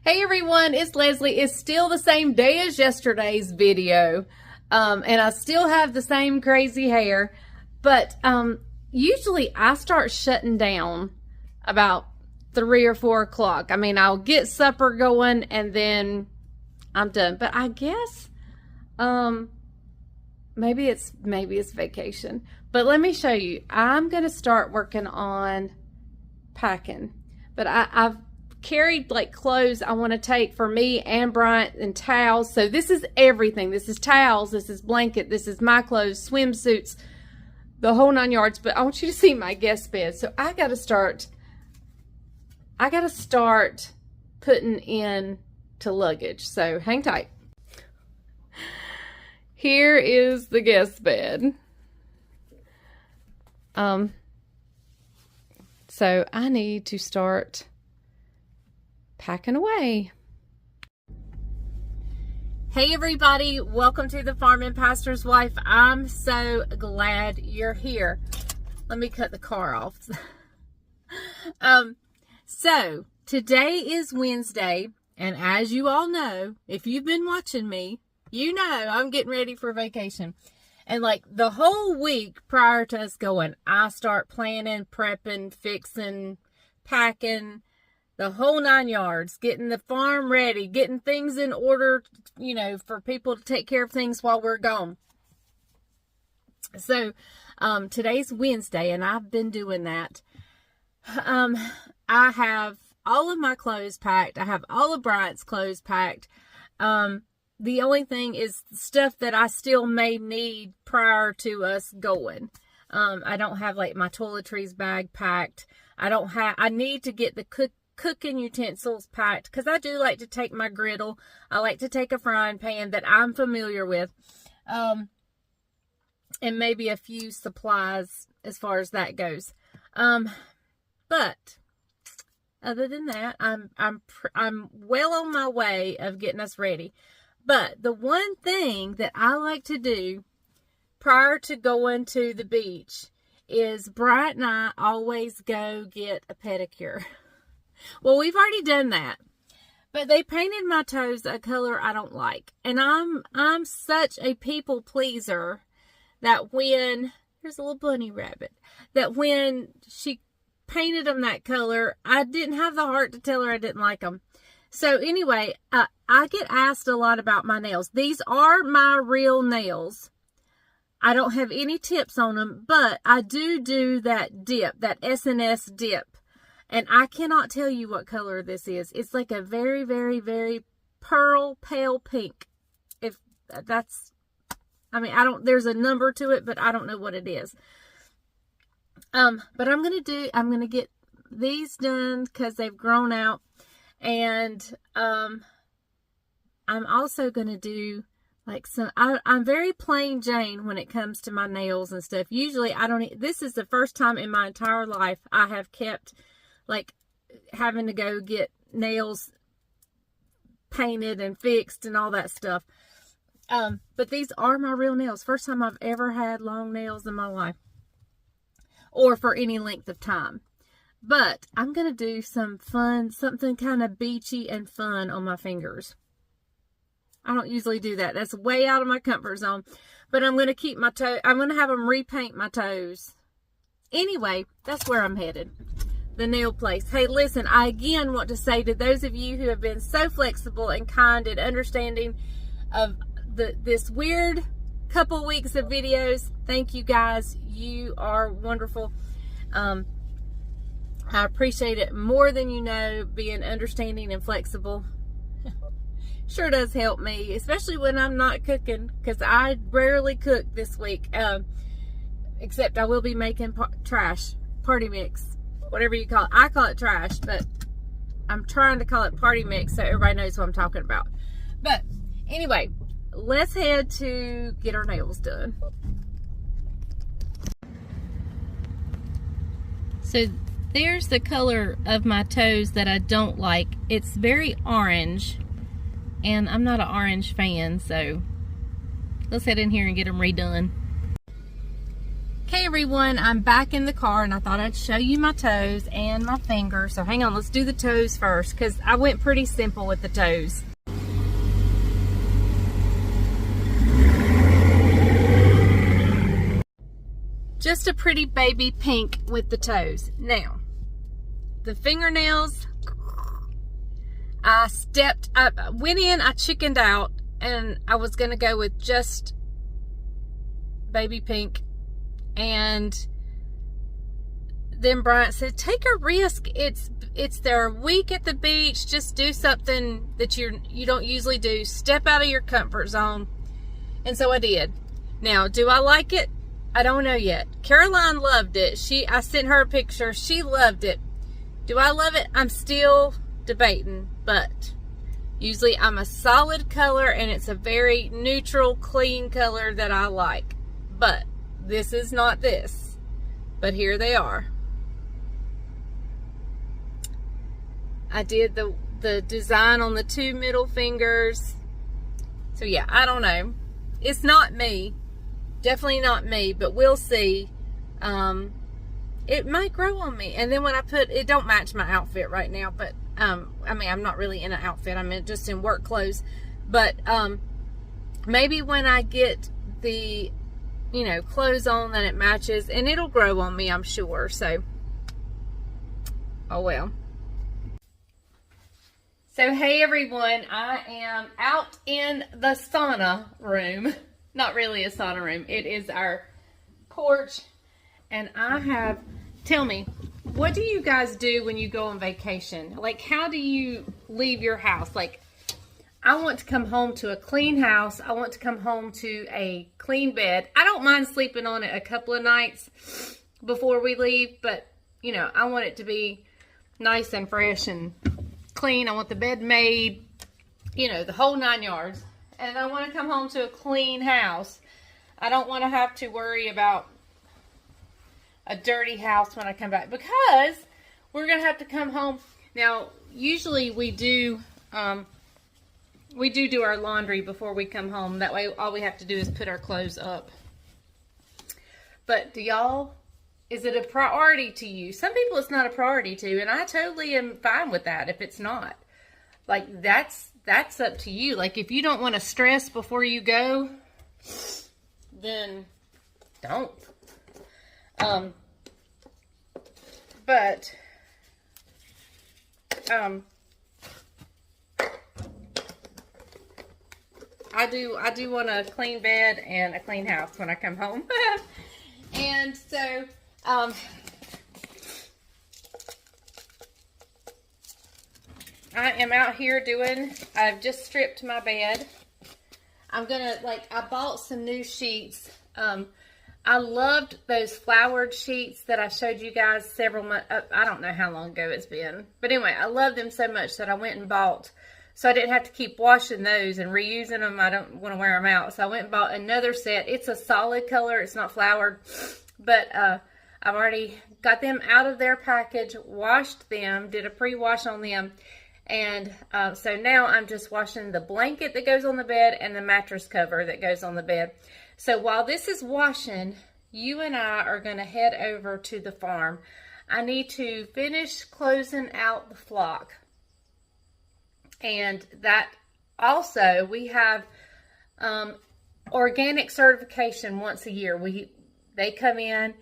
Hey everyone, it's Leslie. It's still the same day as yesterday's video. And I still have the same crazy hair. But usually I start shutting down about 3 or 4 o'clock. I mean, I'll get supper going and then I'm done. But I guess maybe it's vacation. But let me show you. I'm going to start working on packing. But I've carried like clothes I want to take for me and Bryant and towels. So this is everything. This is towels, this is blanket, this is my clothes, swimsuits, the whole 9 yards. But I want you to see my guest bed. So I gotta start putting in to luggage. So hang tight. Here is the guest bed. So I need to start packing away. Hey everybody, welcome to the Farm and Pastor's Wife. I'm so glad you're here. Let me cut the car off. So today is Wednesday, and as you all know, if you've been watching me, you know I'm getting ready for vacation. And like the whole week prior to us going, I start planning, prepping, fixing, packing, the whole 9 yards, getting the farm ready, getting things in order, you know, for people to take care of things while we're gone. So, today's Wednesday, and I've been doing that. I have all of my clothes packed. I have all of Bryant's clothes packed. The only thing is stuff that I still may need prior to us going. I don't have like my toiletries bag packed. I need to get the cooking utensils packed, because I do like to take my griddle. I like to take a frying pan that I'm familiar with, and maybe a few supplies as far as that goes. But other than that, I'm well on my way of getting us ready. But the one thing that I like to do prior to going to the beach is Bryant and I always go get a pedicure. Well, we've already done that, but they painted my toes a color I don't like. And I'm such a people pleaser that when, here's a little bunny rabbit, that when she painted them that color, I didn't have the heart to tell her I didn't like them. So anyway, I get asked a lot about my nails. These are my real nails. I don't have any tips on them, but I do that dip, that S&S dip. And I cannot tell you what color this is. It's like a very, very, very pearl pale pink. If that's, I mean, there's a number to it, but I don't know what it is. But I'm going to get these done because they've grown out. And, I'm also going to do like I'm very plain Jane when it comes to my nails and stuff. Usually this is the first time in my entire life I have kept like having to go get nails painted and fixed and all that stuff. But these are my real nails. First time I've ever had long nails in my life, or for any length of time. But I'm going to do some fun, something kind of beachy and fun on my fingers. I don't usually do that. That's way out of my comfort zone. But I'm going to keep my toe. I'm going to have them repaint my toes. Anyway, that's where I'm headed. The nail place. Hey, listen, I again want to say to those of you who have been so flexible and kind and understanding of this weird couple weeks of videos, thank you guys. You are wonderful. I appreciate it more than you know, being understanding and flexible. Sure does help me, especially when I'm not cooking, because I rarely cook this week, except I will be making party mix, whatever you call it. I call it trash, but I'm trying to call it party mix so everybody knows what I'm talking about. But anyway, let's head to get our nails done. So there's the color of my toes that I don't like. It's very orange, and I'm not an orange fan, so let's head in here and get them redone. Hey everyone, I'm back in the car and I thought I'd show you my toes and my fingers. So hang on, let's do the toes first because I went pretty simple with the toes. Just a pretty baby pink with the toes. Now, the fingernails, I went in, I chickened out, and I was going to go with just baby pink. And then Bryant said, take a risk. It's their week at the beach. Just do something that you don't usually do. Step out of your comfort zone. And so I did. Now, do I like it? I don't know yet. Caroline loved it. I sent her a picture. She loved it. Do I love it? I'm still debating, but usually I'm a solid color and it's a very neutral, clean color that I like. But this is not this. But here they are. I did the design on the two middle fingers. So yeah, I don't know. It's not me. Definitely not me, but we'll see. It might grow on me. And then when I put, it don't match my outfit right now, but, I mean, I'm not really in an outfit. I'm just in work clothes. But, maybe when I get the, clothes on that it matches, and it'll grow on me, I'm sure. So, oh well. So, hey everyone, I am out in the sauna room. Not really a sauna room. It is our porch. And tell me, what do you guys do when you go on vacation? Like, how do you leave your house? Like, I want to come home to a clean house. I want to come home to a clean bed. I don't mind sleeping on it a couple of nights before we leave, but, I want it to be nice and fresh and clean. I want the bed made, the whole 9 yards. And I want to come home to a clean house. I don't want to have to worry about a dirty house when I come back, because we're going to have to come home. Now, usually we do our laundry before we come home. That way all we have to do is put our clothes up. But is it a priority to you? Some people it's not a priority to, and I totally am fine with that if it's not. Like, that's up to you. Like, if you don't want to stress before you go, then don't. But I do want a clean bed and a clean house when I come home. And so, I am out here I've just stripped my bed. I bought some new sheets. I loved those flowered sheets that I showed you guys several months, I don't know how long ago it's been. But anyway, I love them so much that I went and bought, so I didn't have to keep washing those and reusing them. I don't want to wear them out. So I went and bought another set. It's a solid color. It's not flowered. But I've already got them out of their package, washed them, did a pre-wash on them. And so now I'm just washing the blanket that goes on the bed and the mattress cover that goes on the bed. So while this is washing, you and I are going to head over to the farm. I need to finish closing out the flock. And that also, we have organic certification once a year. They come in,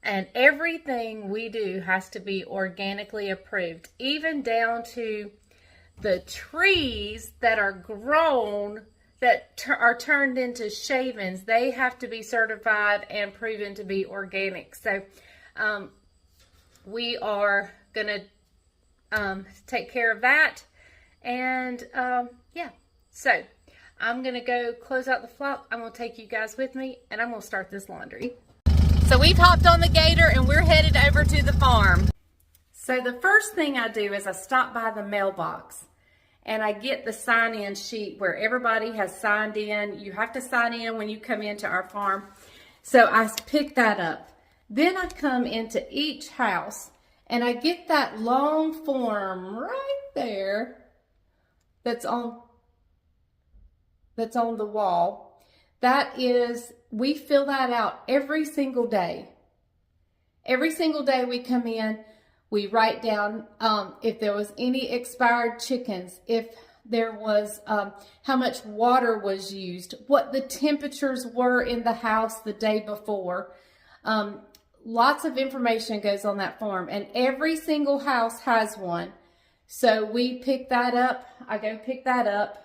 and everything we do has to be organically approved, even down to the trees that are grown that are turned into shavings. They have to be certified and proven to be organic. So we are going to take care of that. And yeah, so I'm going to go close out the flock. I'm going to take you guys with me, and I'm going to start this laundry. So we've hopped on the gator and we're headed over to the farm. So the first thing I do is I stop by the mailbox and I get the sign-in sheet where everybody has signed in. You have to sign in when you come into our farm. So I pick that up. Then I come into each house and I get that long form right there that's on the wall. That is, we fill that out every single day. Every single day we come in, we write down if there was any expired chickens, if there was how much water was used, what the temperatures were in the house the day before. Lots of information goes on that form, and every single house has one. So we pick that up. I go pick that up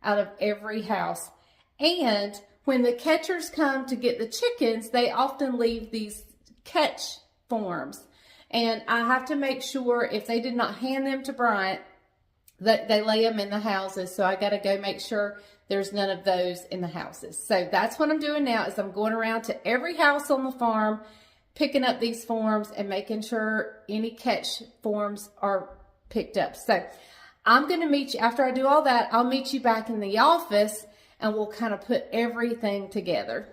out of every house. And when the catchers come to get the chickens, they often leave these catch forms. And I have to make sure if they did not hand them to Bryant, that they lay them in the houses. So I got to go make sure there's none of those in the houses. So that's what I'm doing now, is I'm going around to every house on the farm, picking up these forms and making sure any catch forms are picked up. So I'm going to meet you after I do all that. I'll meet you back in the office and we'll kind of put everything together.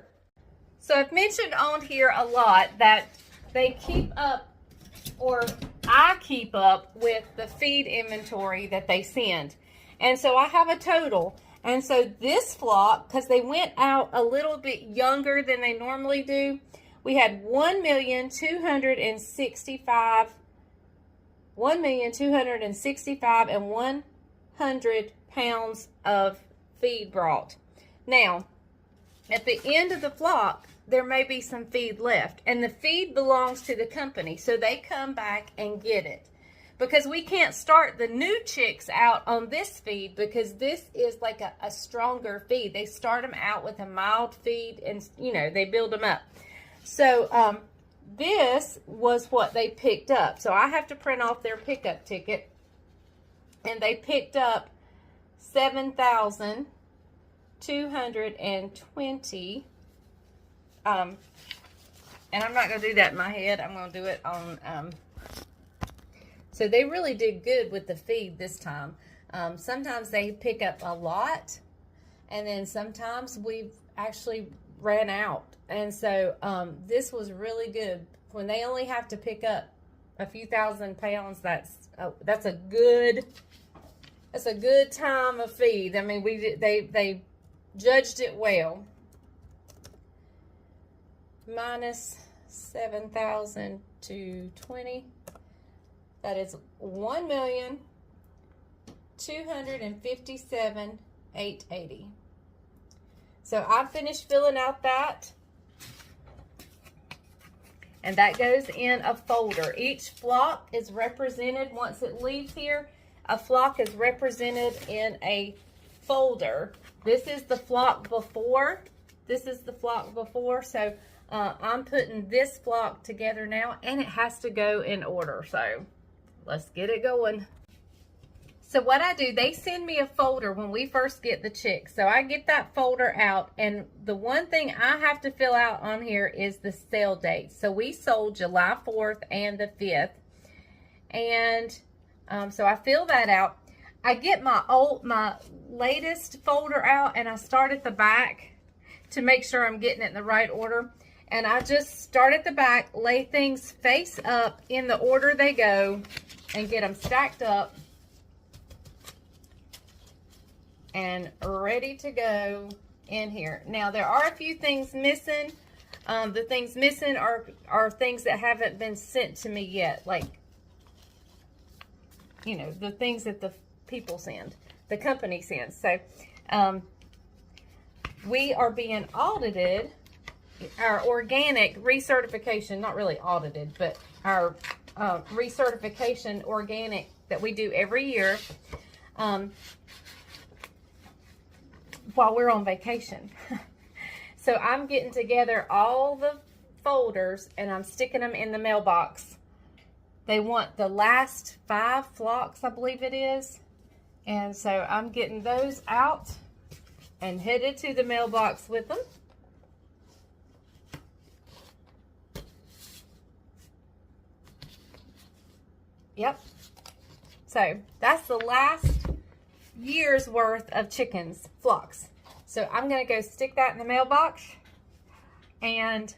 So I've mentioned on here a lot that they keep up, or I keep up with the feed inventory that they send. And so I have a total. And so this flock, because they went out a little bit younger than they normally do, we had 1,265 and 100 pounds of feed brought. Now, at the end of the flock, there may be some feed left, and the feed belongs to the company, so they come back and get it. Because we can't start the new chicks out on this feed, because this is like a stronger feed. They start them out with a mild feed, and you know, they build them up. So this was what they picked up. So I have to print off their pickup ticket, and they picked up 7,220. And I'm not going to do that in my head. I'm going to do it on, so they really did good with the feed this time. Sometimes they pick up a lot, and then sometimes we've actually ran out. And so this was really good. When they only have to pick up a few thousand pounds, that's a good time of feed. I mean, they judged it well. Minus 7,220. That is 1,257,880. So I finished filling out that, and that goes in a folder. Each flock is represented. Once it leaves here, a flock is represented in a folder. This is the flock before. This is the flock before. So I'm putting this flock together now, and it has to go in order. So let's get it going. So what I do, they send me a folder when we first get the chicks. So I get that folder out, and the one thing I have to fill out on here is the sale date. So we sold July 4th and the 5th. And so I fill that out. I get my latest folder out, and I start at the back to make sure I'm getting it in the right order. And I just start at the back, lay things face up in the order they go, and get them stacked up and ready to go in here. Now, there are a few things missing. The things missing are things that haven't been sent to me yet. Like, you know, the things that the people send, the company sends. So, we are being audited. Our organic recertification, not really audited, but our recertification organic that we do every year while we're on vacation. So I'm getting together all the folders and I'm sticking them in the mailbox. They want the last 5 flocks, I believe it is. And so I'm getting those out and headed to the mailbox with them. Yep. So that's the last year's worth of chickens, flocks. So I'm going to go stick that in the mailbox, and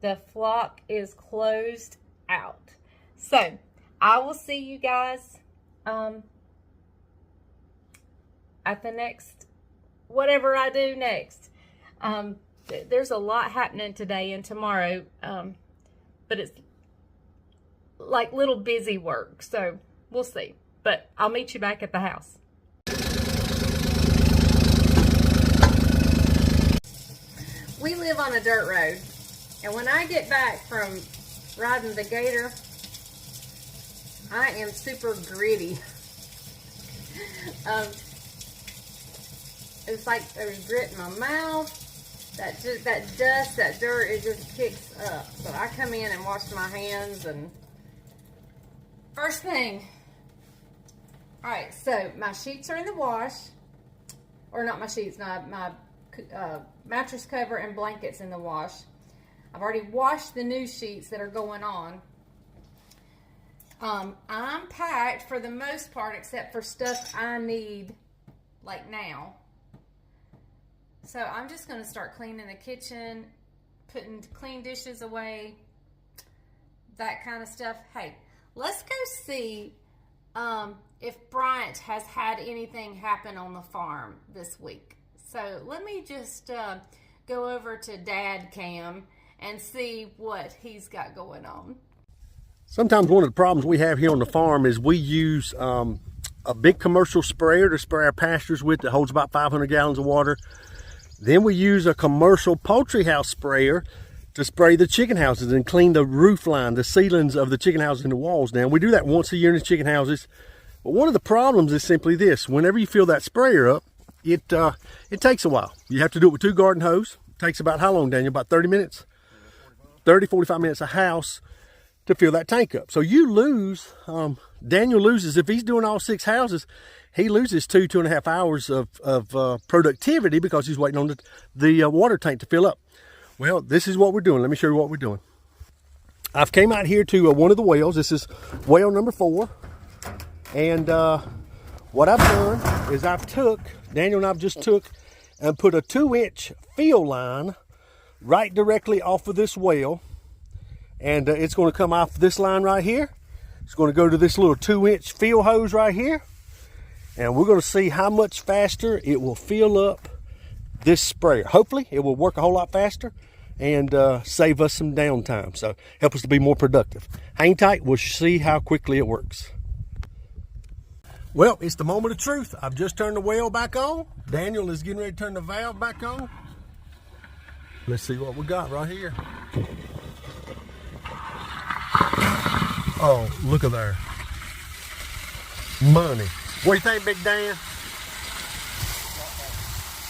the flock is closed out. So I will see you guys at the next, whatever I do next. There's a lot happening today and tomorrow, but like little busy work. So we'll see. But I'll meet you back at the house. We live on a dirt road. And when I get back from riding the gator, I am super gritty. It's like there's grit in my mouth. That dust, that dirt, it just kicks up. So I come in and wash my hands. And first thing, all right, so my sheets are in the wash. Or not my sheets, my mattress cover and blankets in the wash. I've already washed the new sheets that are going on. I'm packed for the most part, except for stuff I need like now. So I'm just going to start cleaning the kitchen, putting clean dishes away, that kind of stuff. Hey, let's go see if Bryant has had anything happen on the farm this week. So let me just go over to Dad Cam and see what he's got going on. Sometimes one of the problems we have here on the farm is we use a big commercial sprayer to spray our pastures with that holds about 500 gallons of water. Then we use a commercial poultry house sprayer to spray the chicken houses and clean the roof line, the ceilings of the chicken houses and the walls down. We do that once a year in the chicken houses. But one of the problems is simply this. Whenever you fill that sprayer up, it takes a while. You have to do it with 2 garden hoses. It takes about how long, Daniel? About 30 minutes? 30, 45 minutes a house to fill that tank up. So you lose, Daniel loses, if he's doing all 6 houses, he loses 2.5 hours of productivity because he's waiting on the water tank to fill up. Well, this is what we're doing. Let me show you what we're doing. I've came out here to one of the wells. This is well number 4. And what I've done is Daniel and I've just took and put a 2-inch fill line right directly off of this well. And it's going to come off this line right here. It's going to go to this little 2-inch fill hose right here. And we're going to see how much faster it will fill up this sprayer. Hopefully it will work a whole lot faster and save us some downtime. So help us to be more productive. Hang tight, we'll see how quickly it works. Well, it's the moment of truth. I've just turned the well back on. Daniel is getting ready to turn the valve back on. Let's see what we got right here. Oh, look at there. Money. What do you think, Big Dan?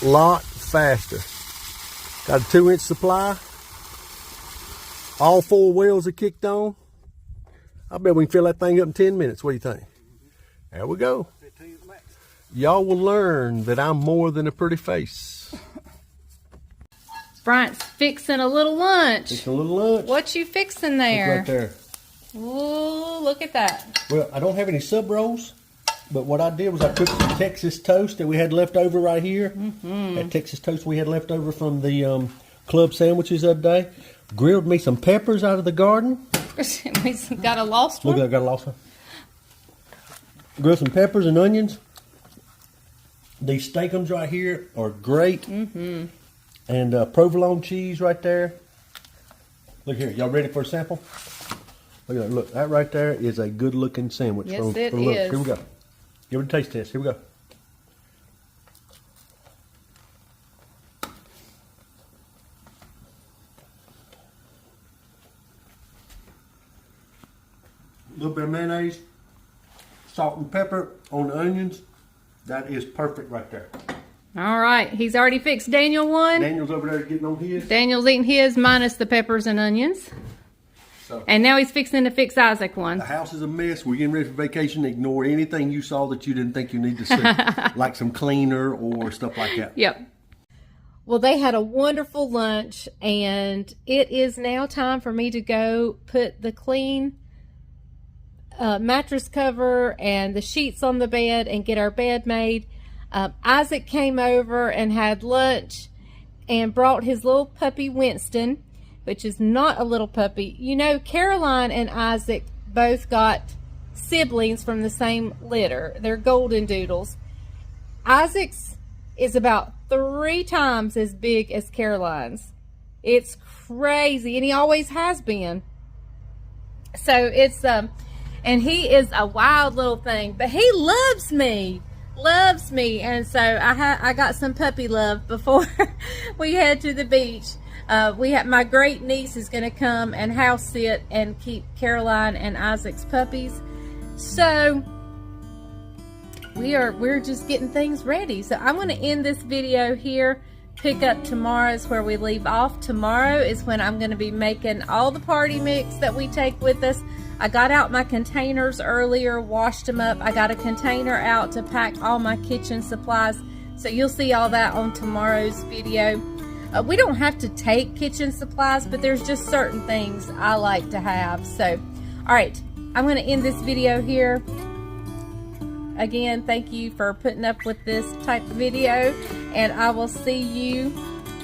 Lot faster. Got a 2-inch supply. All 4 wells are kicked on. I bet we can fill that thing up in 10 minutes. What do you think? There we go. Y'all will learn that I'm more than a pretty face. Bryant's fixing a little lunch. Fixing a little lunch. What you fixing there? Look right there. Ooh, look at that. Well, I don't have any sub rolls, but what I did was I took some Texas toast that we had left over right here. That Texas toast we had left over from the club sandwiches the other day. Grilled me some peppers out of the garden. We got a lost one? Look, I got a lost one. Grilled some peppers and onions. These steakums right here are great. And provolone cheese right there. Look here, y'all ready for a sample? Look at that. Look, that right there is a good looking sandwich. Yes, it is. is. Here we go. Give it a taste test. Here we go. A little bit of mayonnaise, salt and pepper on the onions. That is perfect right there. All right, he's already fixed Daniel one. Daniel's over there getting on his. Daniel's eating his minus the peppers and onions. So, and now he's fixing to fix Isaac one. The house is a mess. We're getting ready for vacation. Ignore anything you saw that you didn't think you need to see. Like some cleaner or stuff like that. Yep. Well, they had a wonderful lunch, and it is now time for me to go put the clean mattress cover and the sheets on the bed and get our bed made. Isaac came over and had lunch and brought his little puppy Winston, which is not a little puppy. You know, Caroline and Isaac both got siblings from the same litter. They're golden doodles. Isaac's is about 3 times as big as Caroline's. It's crazy, and he always has been. So it's and he is a wild little thing, but he loves me, and so I got some puppy love before we head to the beach. My great niece is going to come and house sit and keep Caroline and Isaac's puppies. So we're just getting things ready. So I'm going to end this video here. Pick up tomorrow is where we leave off. Tomorrow is when I'm going to be making all the party mix that we take with us. I got out my containers earlier, washed them up. I got a container out to pack all my kitchen supplies. So you'll see all that on tomorrow's video. We don't have to take kitchen supplies, but there's just certain things I like to have. So, all right, I'm going to end this video here. Again, thank you for putting up with this type of video, and I will see you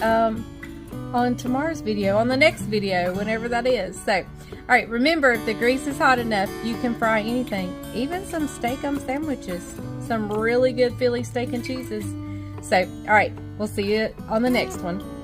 on tomorrow's video, on the next video, whenever that is. So, all right, remember, if the grease is hot enough, you can fry anything, even some steak-umm sandwiches, some really good Philly steak and cheeses. So, all right, we'll see you on the next one.